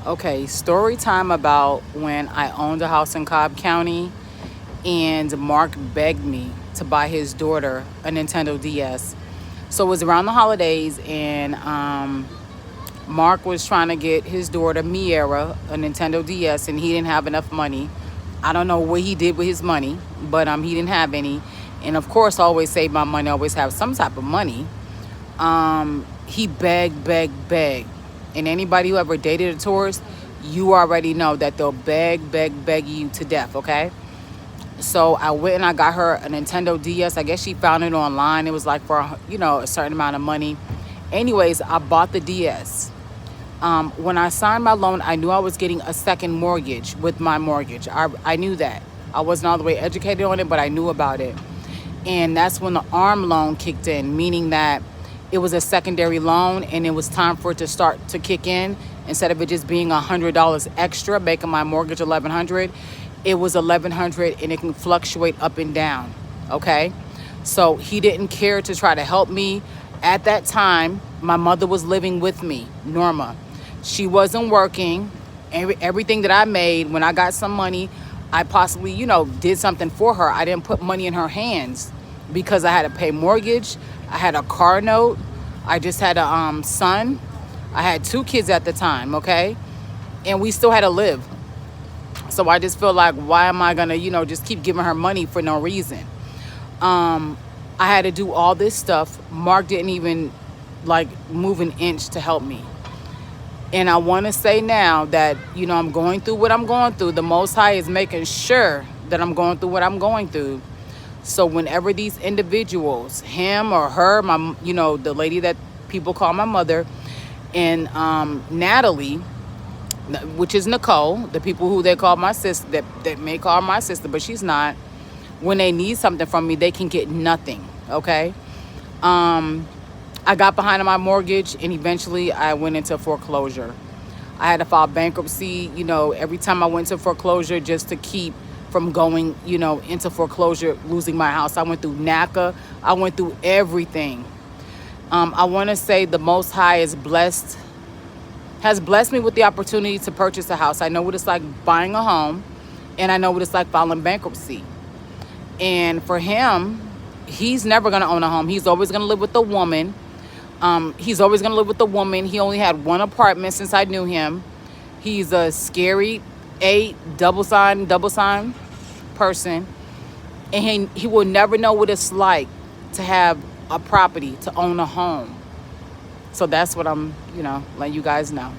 Okay, story time about when I owned a house in Cobb County and Mark begged me to buy his daughter a Nintendo DS. So it was around the holidays, and Mark was trying to get his daughter Miera a Nintendo DS, and he didn't have enough money. I don't know what he did with his money, but he didn't have any. And of course, I always save my money, I always have some type of money. He begged, begged, begged. And anybody who ever dated a tourist, you already know that they'll beg, beg, beg you to death, okay? So I went and I got her a Nintendo DS. I guess she found it online. It was like for, a certain amount of money. Anyways, I bought the DS. When I signed my loan, I knew I was getting a second mortgage with my mortgage. I knew that. I wasn't all the way educated on it, but I knew about it. And that's when the ARM loan kicked in, meaning that it was a secondary loan and it was time for it to start to kick in. Instead of it just being $100 extra, making my mortgage $1,100, it was $1,100, and it can fluctuate up and down. Okay, so he didn't care to try to help me. At that time, my mother was living with me, Norma. She wasn't working. Everything that I made, when I got some money, I possibly, did something for her. I didn't put money in her hands because I had to pay mortgage. I had a car note. I just had a son. I had 2 kids at the time, okay? And we still had to live. So I just feel like, why am I gonna, just keep giving her money for no reason? I had to do all this stuff. Mark didn't even like move an inch to help me. And I want to say now that, I'm going through what I'm going through. The Most High is making sure that I'm going through what I'm going through. So whenever these individuals, him or her, the lady that people call my mother, and Natalie, which is Nicole, the people who they call my sister, that may call my sister, but she's not. When they need something from me, they can get nothing, okay? I got behind on my mortgage, and eventually I went into foreclosure. I had to file bankruptcy, every time I went to foreclosure, just to keep from going, into foreclosure, losing my house. I went through NACA. I went through everything. I want to say the Most High has blessed me with the opportunity to purchase a house. I know what it's like buying a home, and I know what it's like filing bankruptcy. And for him, he's never going to own a home. He's always going to live with a woman. He's always going to live with a woman. He only had one apartment since I knew him. He's a scary double sign person. And he will never know what it's like to have a property, to own a home. So that's what I'm, letting you guys know.